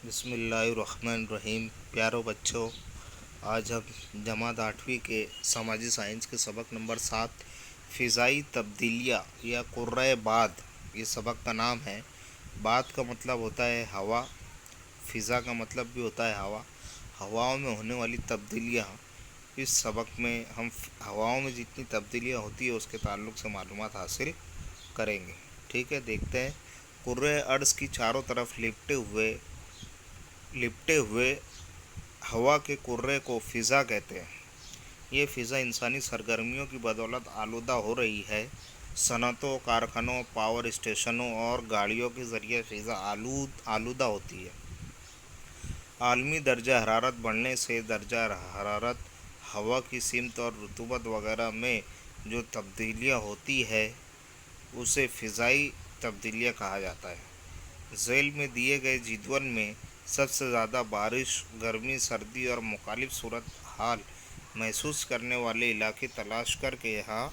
بسم اللہ الرحمن الرحیم۔ پیارو بچوں، آج ہم جماعت 8ویں کے سماجی سائنس کے سبق نمبر 7 فضائی تبدیلیاں یا قرۂ بعد، یہ سبق کا نام ہے۔ بعد کا مطلب ہوتا ہے ہوا، فضا کا مطلب بھی ہوتا ہے ہوا، ہواؤں میں ہونے والی تبدیلیاں۔ اس سبق میں ہم ہواؤں میں جتنی تبدیلیاں ہوتی ہیں اس کے تعلق سے معلومات حاصل کریں گے۔ ٹھیک ہے، دیکھتے ہیں۔ کرۂ ارض کی چاروں طرف لپٹے ہوئے ہوا کے کرے کو فضا کہتے ہیں۔ یہ فضا انسانی سرگرمیوں کی بدولت آلودہ ہو رہی ہے۔ صنعتوں، کارخانوں، پاور اسٹیشنوں اور گاڑیوں کے ذریعے فضا آلودہ ہوتی ہے۔ عالمی درجہ حرارت بڑھنے سے درجہ حرارت، ہوا کی سمت اور رطوبت وغیرہ میں جو تبدیلیاں ہوتی ہے اسے فضائی تبدیلیاں کہا جاتا ہے۔ ذیل میں دیے گئے جدول میں سب سے زیادہ بارش، گرمی، سردی اور مخالف صورتحال محسوس کرنے والے علاقے تلاش کر کے یہاں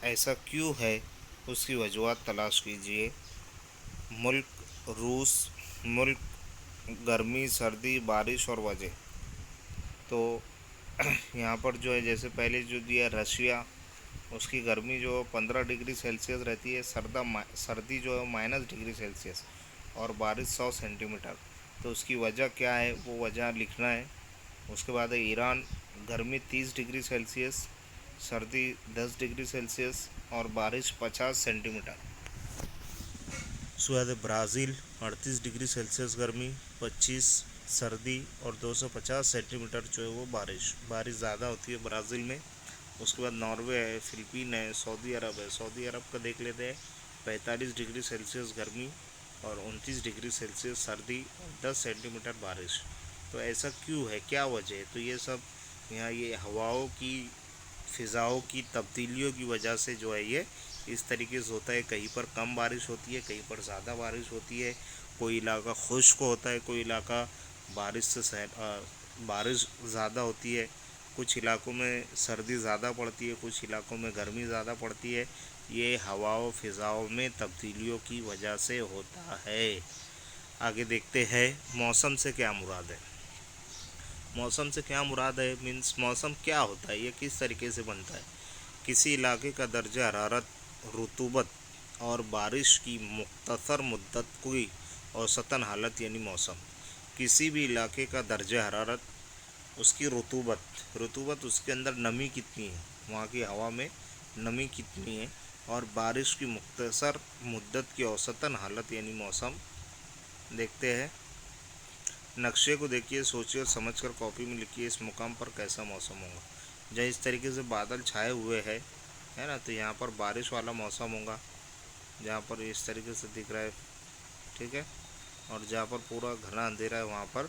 ایسا کیوں ہے اس کی وجوہات تلاش کیجیے۔ ملک روس، ملک گرمی، سردی، بارش اور وجہ۔ تو یہاں پر جو ہے جیسے پہلے جو دیا رشیا، اس کی گرمی جو 15 ڈگری سیلسیس رہتی ہے، سردی جو ہے -ڈگری سیلسیس اور بارش 100 سینٹی میٹر۔ تو اس کی وجہ کیا ہے وہ وجہ لکھنا ہے۔ اس کے بعد ہے ایران، گرمی 30 ڈگری سیلسیس، سردی 10 ڈگری سیلسیس اور بارش 50 سینٹی میٹر۔ اس کے بعد ہے برازیل، 38 ڈگری سیلسیس گرمی، 25 سردی اور 250 سینٹی میٹر جو ہے وہ بارش زیادہ ہوتی ہے برازیل میں۔ اس کے بعد ناروے ہے، فلپین ہے، سعودی عرب ہے۔ سعودی عرب کا دیکھ لیتے ہیں، 45 ڈگری سیلسیس گرمی اور 29 ڈگری سیلسیس سردی اور 10 سینٹی میٹر بارش۔ تو ایسا کیوں ہے، کیا وجہ ہے؟ تو یہ سب یہاں یہ ہواؤں کی، فضاؤں کی تبدیلیوں کی وجہ سے جو ہے یہ اس طریقے سے ہوتا ہے۔ کہیں پر کم بارش ہوتی ہے، کہیں پر زیادہ بارش ہوتی ہے، کوئی علاقہ خشک ہوتا ہے، کوئی علاقہ بارش زیادہ ہوتی ہے، کچھ علاقوں میں سردی زیادہ پڑتی ہے، کچھ علاقوں میں گرمی زیادہ پڑتی ہے۔ یہ ہواؤں فضاؤں میں تبدیلیوں کی وجہ سے ہوتا ہے۔ آگے دیکھتے ہیں موسم سے کیا مراد ہے۔ موسم سے کیا مراد ہے موسم کیا ہوتا ہے، یہ کس طریقے سے بنتا ہے۔ کسی علاقے کا درجہ حرارت، رطوبت اور بارش کی مختصر مدت کی اوسطاً حالت یعنی موسم۔ کسی بھی علاقے کا درجہ حرارت، اس کی رطوبت اس کے اندر نمی کتنی ہے، وہاں کی ہوا میں نمی کتنی ہے، اور بارش کی مختصر مدت کی اوسطاً حالت یعنی موسم۔ دیکھتے ہیں، نقشے کو دیکھیے، سوچیے اور سمجھ کر کاپی میں لکھیے اس مقام پر کیسا موسم ہوگا۔ جہاں اس طریقے سے بادل چھائے ہوئے ہے نا، تو یہاں پر بارش والا موسم ہوگا، جہاں پر اس طریقے سے دکھ رہا ہے، ٹھیک ہے۔ اور جہاں پر پورا گھنا اندھیرا ہے وہاں پر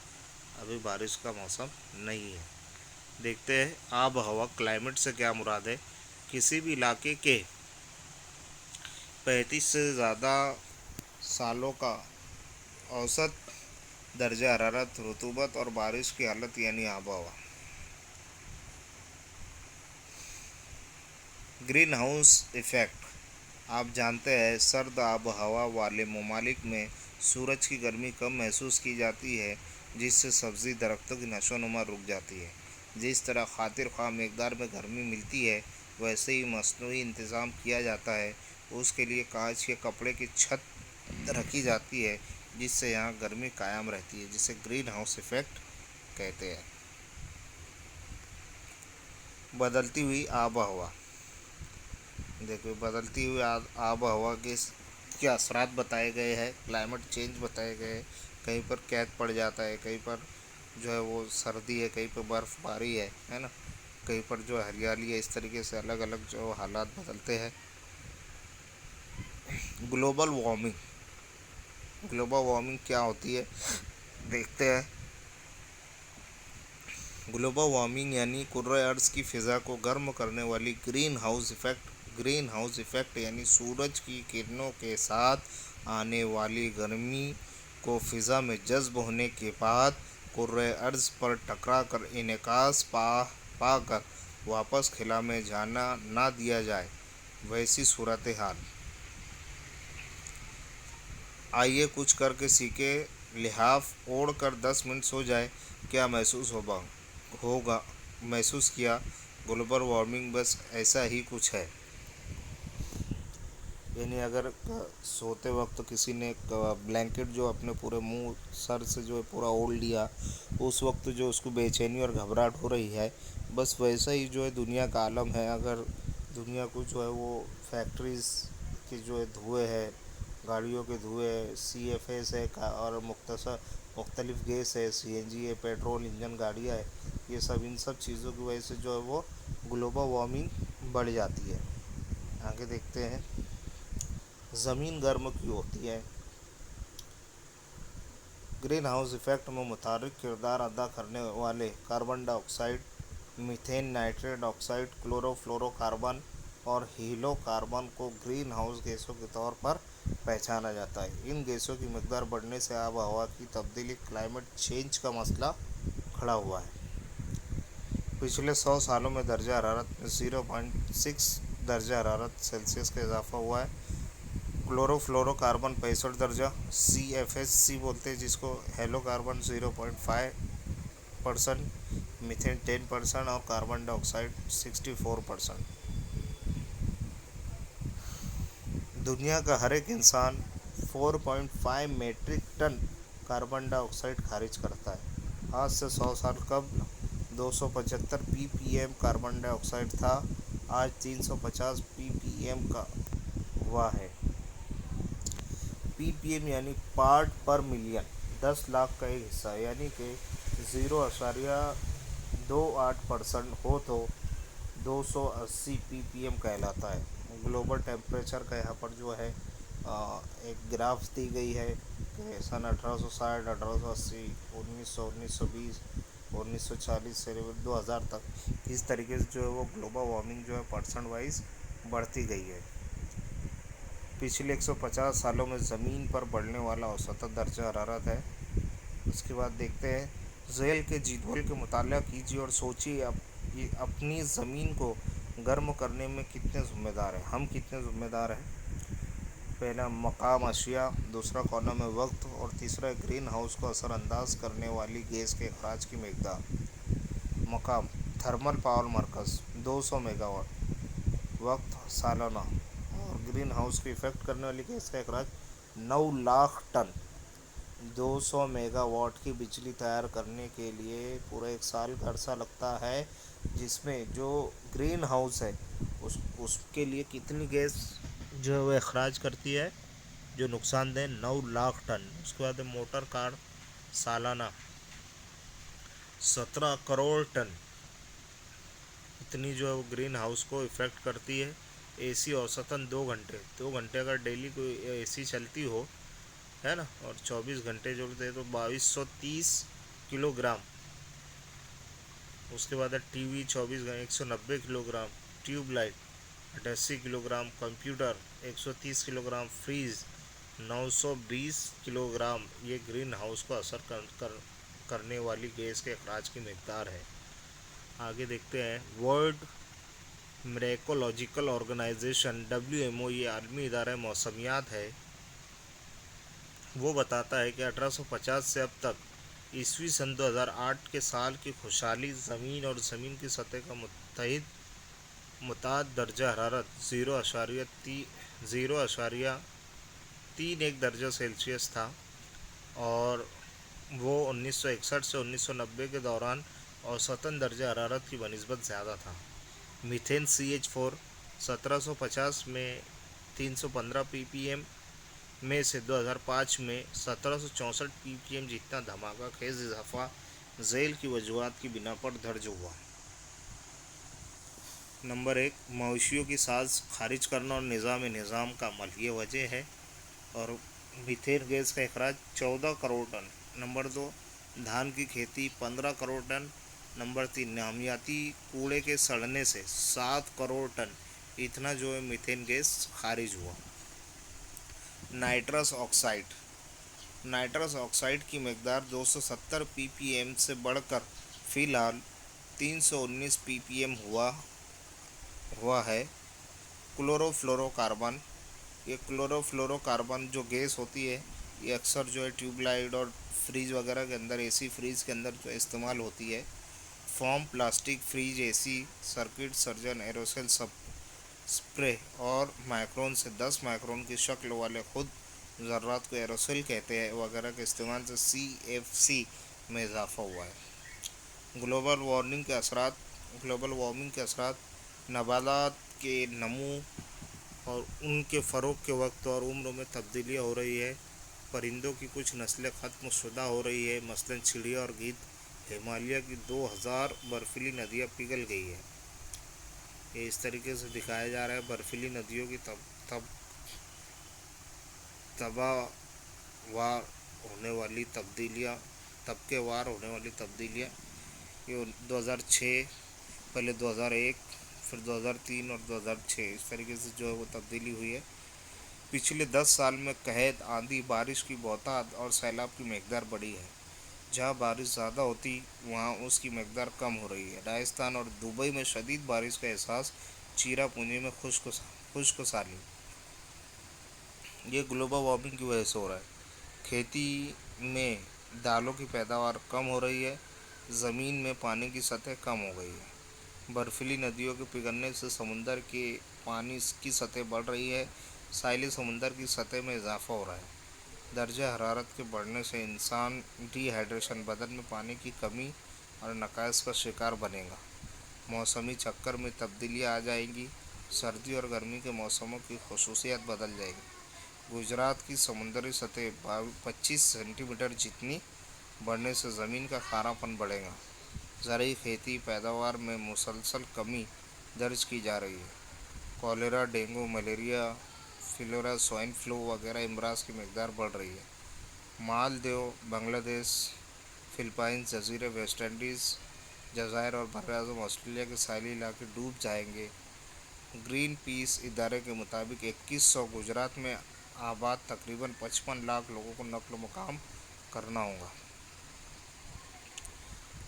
ابھی بارش کا موسم نہیں ہے۔ دیکھتے ہیں آب و ہوا، کلائمیٹ سے کیا مراد ہے۔ کسی بھی علاقے کے 35 سے زیادہ سالوں کا اوسط درجہ حرارت، رطوبت اور بارش کی حالت یعنی آب و ہوا۔ گرین ہاؤس ایفیکٹ، آپ جانتے ہیں سرد آب و ہوا والے ممالک میں سورج کی گرمی کم محسوس کی جاتی ہے، جس سے سبزی درختوں کی نشو و نما رک جاتی ہے۔ جس طرح خاطر خواہ مقدار میں گرمی ملتی ہے، ویسے ہی مصنوعی انتظام کیا جاتا ہے۔ اس کے لیے کانچ کے کپڑے کی چھت رکھی جاتی ہے جس سے یہاں گرمی قائم رہتی ہے، جسے گرین ہاؤس ایفیکٹ کہتے ہیں۔ بدلتی ہوئی آب و ہوا، دیکھو بدلتی ہوئی آب و ہوا کے اثرات بتائے گئے ہیں، کلائمیٹ چینج بتائے گئے ہیں۔ کہیں پر قحط پڑ جاتا ہے، کہیں پر جو ہے وہ سردی ہے، کہیں پر برف باری ہے نا، کہیں پر جو ہریالی ہے۔ اس طریقے سے الگ الگ جو حالات بدلتے ہیں۔ گلوبل وارمنگ کیا ہوتی ہے، دیکھتے ہیں۔ گلوبل وارمنگ یعنی کرۂ ارض کی فضا کو گرم کرنے والی گرین ہاؤس ایفیکٹ یعنی سورج کی کرنوں کے ساتھ آنے والی گرمی کو فضا میں جذب ہونے کے بعد کرۂ ارض پر ٹکرا کر انعکاس پا کر واپس خلا میں جانا نہ دیا جائے، ویسی صورتحال۔ آئیے کچھ کر کے سیکھیں لحاف اوڑھ کر 10 منٹ سو جائے، کیا ہوگا محسوس کیا؟ گلوبل وارمنگ بس ایسا ہی کچھ ہے۔ یعنی اگر سوتے وقت کسی نے بلینکٹ جو اپنے پورے منہ سر سے جو ہے پورا اوڑھ لیا، اس وقت جو اس کو بے چینی اور گھبراہٹ ہو رہی ہے، بس ویسا ہی جو ہے دنیا کا عالم ہے۔ اگر دنیا کو جو ہے وہ فیکٹریز کی جو ہے دھوئیں ہے، گاڑیوں کے دھوئیں ہے، CFS ہے اور مختلف گیس ہے، CNG ہے، پیٹرول انجن گاڑیاں ہے، یہ ان سب چیزوں کی وجہ سے جو ہے وہ گلوبل وارمنگ بڑھ جاتی ہے۔ آگے دیکھتے ہیں، زمین گرم کیوں ہوتی ہے؟ گرین ہاؤس ایفیکٹ میں متحرک کردار ادا کرنے والے carbon dioxide, methane, nitrous oxide, chlorofluorocarbon اور ہیلو کاربن کو گرین ہاؤس گیسوں کے طور پر پہچانا جاتا ہے۔ ان گیسوں کی مقدار بڑھنے سے آب و ہوا کی تبدیلی، کلائمیٹ چینج کا مسئلہ کھڑا ہوا ہے۔ پچھلے 100 سالوں میں درجہ حرارت میں 0.6 درجہ حرارت سیلسیس کا اضافہ ہوا ہے۔ کلورو فلورو کاربن 65 درجہ، CFC بولتے ہیں جس کو، ہیلو کاربن 0.5%، میتھین 10% اور کاربن ڈائی آکسائڈ 64%۔ دنیا کا ہر ایک انسان 4.5 میٹرک ٹن کاربن ڈائی آکسائڈ خارج کرتا ہے۔ آج سے 100 سال قبل 275 ppm کاربن ڈائی آکسائڈ تھا، آج 350 ppm کا ہوا ہے۔ ppm یعنی پارٹ پر ملین، 10 لاکھ کا ایک حصہ، یعنی کہ 0.28% ہو تو 280 ppm کہلاتا ہے۔ گلوبل ٹیمپریچر کا یہاں پر جو ہے ایک گراف دی گئی ہے کہ سن 1860، 1880، 1900، 1920، 1940 سے 2000 تک اس طریقے سے جو ہے وہ گلوبل وارمنگ جو ہے پرسنٹ وائز بڑھتی گئی ہے۔ پچھلے 150 سالوں میں زمین پر بڑھنے والا اوسطاً درجہ حرارت ہے۔ اس کے بعد دیکھتے ہیں، ذیل کے جدول کا مطالعہ کیجیے اور سوچیے اپنی زمین کو گرم کرنے میں کتنے ذمہ دار ہیں، ہم کتنے ذمہ دار ہیں۔ پہلا مقام اشیاء، دوسرا کالم ہے وقت اور تیسرا گرین ہاؤس کو اثر انداز کرنے والی گیس کے اخراج کی مقدار۔ مقام، تھرمل پاور مرکز 200 میگا واٹ، وقت سالانہ، اور گرین ہاؤس کو افیکٹ کرنے والی گیس کا اخراج 9 لاکھ ٹن۔ 200 میگا واٹ کی بجلی تیار کرنے کے لیے پورا ایک سال کا عرصہ لگتا ہے، جس میں جو گرین ہاؤس ہے اس کے لیے کتنی گیس جو ہے وہ اخراج کرتی ہے، جو نقصان دہ 9 لاکھ ٹن۔ اس کے بعد موٹر کار سالانہ 17 کروڑ ٹن، اتنی جو ہے وہ گرین ہاؤس کو افیکٹ کرتی ہے۔ AC اوسطاً 2 گھنٹے اگر ڈیلی کوئی AC چلتی ہو ہے نا، اور 24 گھنٹے جو دے تو 2230 کلو گرام۔ اس کے بعد ٹی وی 24 گھنٹے 190 kilo gram, tube light 88 kilo gram, computer 130 kilo gram, fridge 920 kilo gram. یہ گرین ہاؤس کو اثر کرنے والی گیس کے اخراج کی مقدار ہے۔ آگے دیکھتے ہیں، ورلڈ میٹرولوجیکل آرگنائزیشن WMO، یہ عالمی ادارہ موسمیات ہے، وہ بتاتا ہے کہ 1850 سے اب تک ء 2008 کے سال کی خوشحالی زمین اور زمین کی سطح کا متعدد درجہ حرارت 0.31 درجہ سیلسیس تھا، اور وہ 1961 سے 1990 کے دوران اوسطاً درجہ حرارت کی بنسبت زیادہ تھا۔ میتھین CH4 1750 میں 315 ppm میں سے 2005 میں 1764 ppm جتنا دھماکہ خیز اضافہ ذیل کی وجوہات کی بنا پر درج ہوا۔ نمبر 1، مویشیوں کی ساز خارج کرنا اور نظام کا عمل، یہ وجہ ہے، اور میتھین گیس کا اخراج 14 کروڑ ٹن۔ نمبر 2، دھان کی کھیتی 15 کروڑ ٹن۔ نمبر 3، نامیاتی کوڑے کے سڑنے سے 7 کروڑ ٹن اتنا جو ہے میتھین گیس خارج ہوا۔ نائٹرس آکسائڈ کی مقدار 270 ppm سے بڑھ کر فی الحال 319 ppm ہوا ہے۔ کلورو فلورو کاربن، یہ کلورو فلورو کاربن جو گیس ہوتی ہے ये अक्सर जो है ट्यूबलाइट और फ्रीज वगैरह के अंदर, एसी फ्रीज के अंदर जो इस्तेमाल होती है। फॉर्म प्लास्टिक फ्रीज, एसी सर्किट सर्जन एरोसेल सब स्प्रे और माइक्रोन से 10 माइक्रोन की शक्ल वाले खुद ज़र्रात को एरोसेल कहते हैं वगैरह के इस्तेमाल से CFC में इजाफा हुआ है। ग्लोबल वार्मिंग के असरात नबातात के नमू और उनके फ़रोग के वक्त और उम्र में तब्दीलियाँ हो रही है। परिंदों की कुछ नस्लें ख़त्म शुदा हो रही है, मसलन चिड़िया और गीद। हिमालय की 2000 बर्फीली नदियाँ पिघल गई है। ये इस तरीके से दिखाया जा रहा है बर्फीली नदियों की तबाहवार होने वाली तब्दीलियाँ, तबकेवार होने वाली तब्दीलियाँ। ये 2006, पहले 2001, फिर 2003 और 2006 इस तरीके से जो है वो तब्दीली हुई है। पिछले 10 साल में कहत, आंधी, बारिश की बहुतायत और सैलाब की मकदार बढ़ी है। जहाँ बारिश ज़्यादा होती वहाँ उसकी मकदार कम हो रही है। राजस्थान और दुबई में शदीद बारिश का एहसास, चीरापूंजी में खुश्क साली। ये ग्लोबल वार्मिंग की वजह से हो रहा है। खेती में दालों की पैदावार कम हो रही है। ज़मीन में पानी की सतह कम हो गई है। बर्फीली नदियों के पिघलने से समुंदर के पानी की सतह बढ़ रही है। साहिली समुंदर की सतह में इजाफा हो रहा है। दर्जा हरारत के बढ़ने से इंसान डिहाइड्रेशन, बदन में पानी की कमी और नकाइस का शिकार बनेगा। मौसमी चक्कर में तब्दीलियाँ आ जाएंगी। सर्दी और गर्मी के मौसमों की खसूसियात बदल जाएगी। गुजरात की समुद्री सतह 25 सेंटीमीटर जितनी बढ़ने से ज़मीन का खारापन बढ़ेगा। ज़रूरी खेती पैदावार में मुसलसल कमी दर्ज की जा रही है। कॉलेरा, डेंगू, मलेरिया, फिलोरा, स्वाइन फ्लू वगैरह अमराज की मकदार बढ़ रही है। मालदीव, बांग्लादेश, फिलिपाइंस, जजीरे, वेस्ट इंडीज़, जज़ायर और बरआज़म ऑस्ट्रेलिया के साहिली इलाके डूब जाएंगे। ग्रीन पीस इदारे के मुताबिक 2100 गुजरात में आबाद तकरीबन 55 लाख लोगों को नक्ल मकाम करना होगा।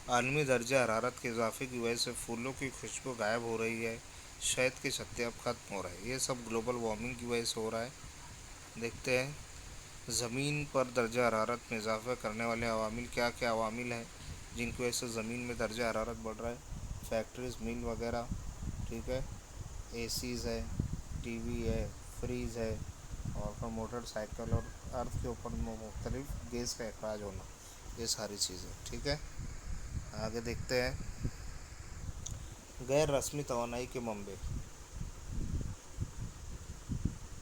आलमी दर्जा हरारत के इजाफे की वजह से फूलों की खुशबू गायब हो रही है। शहद के छत्ते अब ख़त्म हो रहे हैं। ये सब ग्लोबल वार्मिंग की वजह से हो रहा है। देखते हैं ज़मीन पर दर्जा हरारत में इजाफा करने वाले अवामिल क्या क्या अवामिल हैं जिनकी वजह से ज़मीन में दर्जा हरारत बढ़ रहा है। फैक्ट्रीज, मिल वगैरह, ठीक है, एसीज़ है, टीवी है, फ्रीज है, और फिर मोटरसाइकिल और अर्थ के ऊपर मुख्तलिफ गैस का अखराज होना, ये सारी चीज़ें, ठीक है। आगे देखते हैं गैर रस्मी तवानाई के मंबे।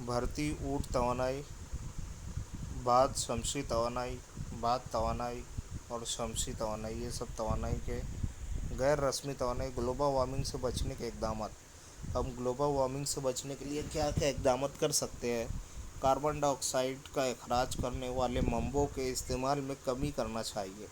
भरती ऊट तवानाई, बाद शमसी तवानाई और शमसी तवानाई, ये सब तवानाई के गैर रस्मी तवानाई। ग्लोबल वार्मिंग से बचने के इक़दाम। हम ग्लोबल वार्मिंग से बचने के लिए क्या क्या इक़दाम कर सकते हैं। कार्बन डाइऑक्साइड का अखराज करने वाले मंबों के इस्तेमाल में कमी करना चाहिए।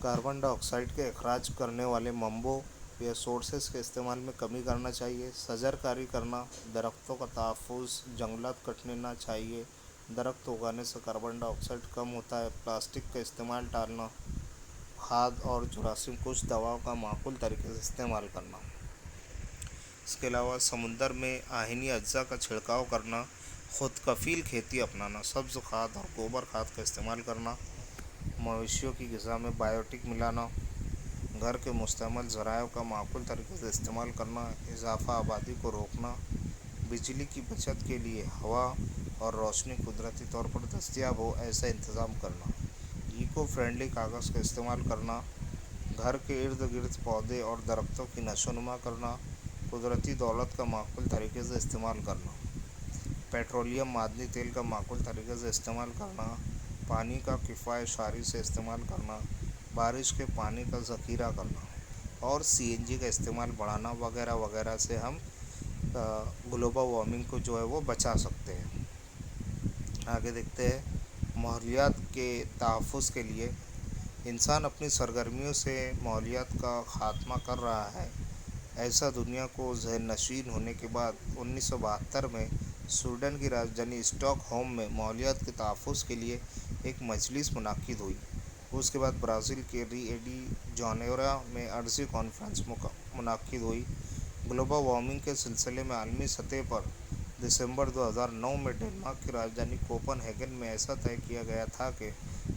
कार्बन डाइऑक्साइड के अखराज करने वाले मंबों या सोर्सेस के इस्तेमाल में कमी करना चाहिए। शजरकारी करना, दरख्तों का तहफ़्फ़ुज़, जंगलात कटने ना चाहिए। दरख्त उगाने से कार्बन डाइऑक्साइड कम होता है। प्लास्टिक का इस्तेमाल टालना। खाद और जुरासीम कुछ दवाओं का माकूल तरीके से इस्तेमाल करना। इसके अलावा समुंदर में आहिनी अज्जा का छिड़काव करना। खुद कफ़ील खेती अपनाना। सब्ज़ खाद और गोबर खाद का इस्तेमाल करना। मवेशियों की ग़िज़ा में बायोटिक मिलाना। घर के मुस्तअमल ज़राए का माकूल तरीके से इस्तेमाल करना। इजाफा आबादी को रोकना। बिजली की बचत के लिए हवा और रोशनी कुदरती तौर पर दस्तयाब हो ऐसा इंतज़ाम करना। इको फ्रेंडली कागज़ का इस्तेमाल करना। घर के इर्द गिर्द पौधे और दरख्तों की नशोनुमा करना। कुदरती दौलत का माकूल तरीके से इस्तेमाल करना। पेट्रोलियम मादनी तेल का माकूल तरीके से इस्तेमाल करना। पानी का किफ़ायत शारी से इस्तेमाल करना। बारिश के पानी का ज़ख़ीरा करना और CNG का इस्तेमाल बढ़ाना वगैरह वगैरह से हम ग्लोबल वार्मिंग को जो है वो बचा सकते हैं। आगे देखते हैं माहौलियात के तहफ़्फ़ुज़ के लिए इंसान अपनी सरगर्मियों से माहौलियात का ख़ात्मा कर रहा है। ऐसा दुनिया को ज़हन नशीन होने के बाद 1972 में स्वीडन की राजधानी स्टॉकहोम में माहौलियात के तहफ़्फ़ुज़ के लिए एक मजलिस मुनक़्क़िद हुई। उसके बाद ब्राज़ील के रियो डी जानेरो में अर्ज़ी कॉन्फ्रेंस मुनक़्क़िद हुई। ग्लोबल वार्मिंग के सिलसिले में आलमी सतह पर दिसंबर 2009 में डेनमार्क की राजधानी कोपनहेगन में ऐसा तय किया गया था कि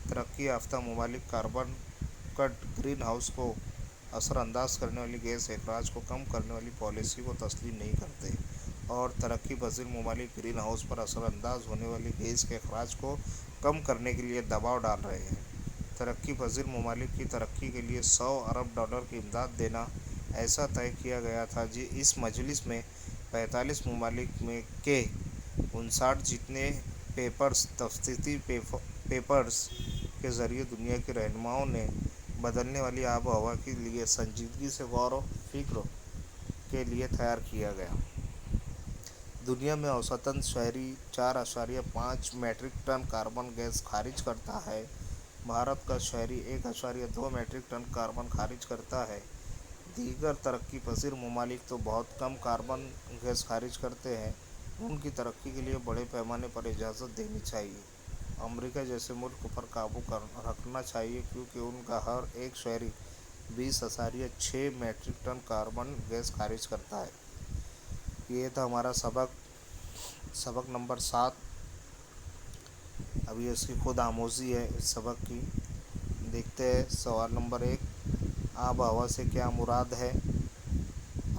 तरक्की याफ्ता ममालिक कार्बन कट ग्रीन हाउस को असरअंदाज करने वाली गैस अखराज को कम करने वाली पॉलिसी को तस्लीम नहीं करते और तरक्की पजीर ममालिक ग्रीन हाउस पर असरअंदाज होने वाली गैस के अखराज को कम करने के लिए दबाव डाल रहे हैं। तरक्की पजीर ममालिक की तरक्की के लिए $100 अरब की इमदाद देना ऐसा तय किया गया था। जी इस मजलिस में 45 ममालिक में के 59 जितने पेपर्स तफ्तीशी पेपर्स के ज़रिए दुनिया के रहनुमाओं ने बदलने वाली आब हवा के लिए संजीदगी से गौर व फिक्र के लिए तैयार किया गया। दुनिया में औसतन शहरी 4.5 मेट्रिक टन कार्बन गैस खारिज करता है। भारत का शहरी 1.2 मेट्रिक टन कार्बन खारिज करता है। दीगर तरक्की पजीर ममालिक तो बहुत कम कार्बन गैस खारिज करते हैं। उनकी तरक्की के लिए बड़े पैमाने पर इजाज़त देनी चाहिए। अमेरिका जैसे मुल्क पर काबू रखना चाहिए क्योंकि उनका हर एक शहरी 20.6 मेट्रिक टन कार्बन गैस खारिज करता है। ये था हमारा सबक नंबर 7। अभी इसकी खुद आमोज़ी है इस सबक की। देखते हैं सवाल नंबर 1, आब हवा से क्या मुराद है।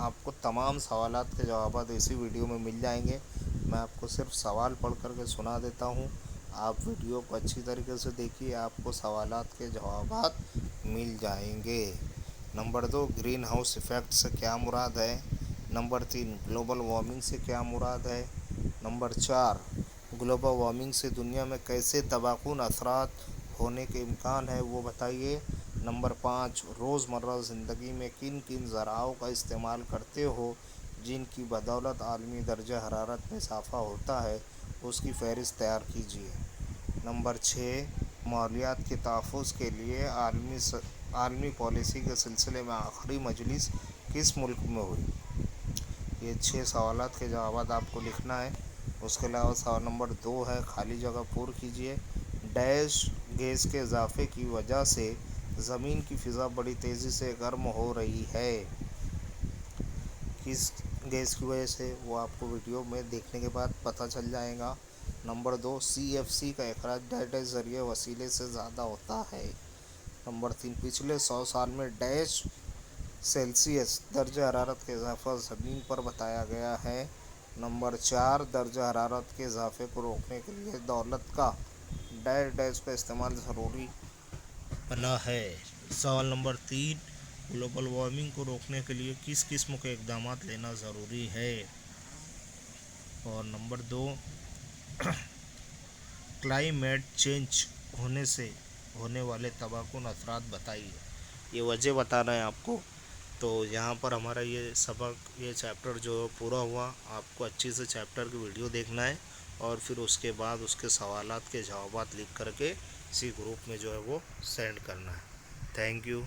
आपको तमाम सवालात के जवाब इसी वीडियो में मिल जाएंगे। मैं आपको सिर्फ सवाल पढ़ करके सुना देता हूँ, आप वीडियो को अच्छी तरीके से देखिए, आपको सवालात के जवाब मिल जाएंगे। नंबर 2, ग्रीन हाउस इफ़ेक्ट से क्या मुराद है। नंबर 3, ग्लोबल वार्मिंग से क्या मुराद है। नंबर 4, ग्लोबल वार्मिंग से दुनिया में कैसे तबाहकुन असरात होने के इम्कान है वो बताइए। नंबर 5, रोज़मर्रा ज़िंदगी में किन किन ज़राओं का इस्तेमाल करते हो जिनकी बदौलत आलमी दर्जा हरारत में इजाफ़ा होता है, उसकी फ़हरिस्त तैयार कीजिए। नंबर 6, माहौलियात के तहफ़्फ़ुज़ के लिए आलमी पॉलिसी के सिलसिले में आखिरी मजलिस किस मुल्क में हुई। ये 6 सवालात के जवाब आपको लिखना है। उसके अलावा सवाल नंबर 2 है, खाली जगह पूर कीजिए। डैश गैस के इजाफे की वजह से ज़मीन की फ़िज़ा बड़ी तेज़ी से गर्म हो रही है। किस गैस की वजह से वो आपको वीडियो में देखने के बाद पता चल जाएगा। नंबर 2, CFC का अखराज डैश ज़रिए वसीले से ज़्यादा होता है। नंबर 3, पिछले 100 साल में डैश सेल्सियस दर्जा हरारत के इजाफा ज़मीन पर बताया गया है। नंबर 4, दर्जा हरारत के इजाफे को रोकने के लिए दौलत का डैश का इस्तेमाल ज़रूरी बना है। सवाल नंबर 3, ग्लोबल वार्मिंग को रोकने के लिए किस किस्म के इक़दाम लेना ज़रूरी है। और नंबर 2, क्लाइमेट चेंज होने से होने वाले तबाहकुन असरात बताइए। ये वजह बता रहे हैं आपको। तो यहाँ पर हमारा ये चैप्टर जो पूरा हुआ, आपको अच्छी से चैप्टर की वीडियो देखना है और फिर उसके बाद उसके सवालात के जवाब लिख करके इसी ग्रुप में जो है वो सेंड करना है। Thank you.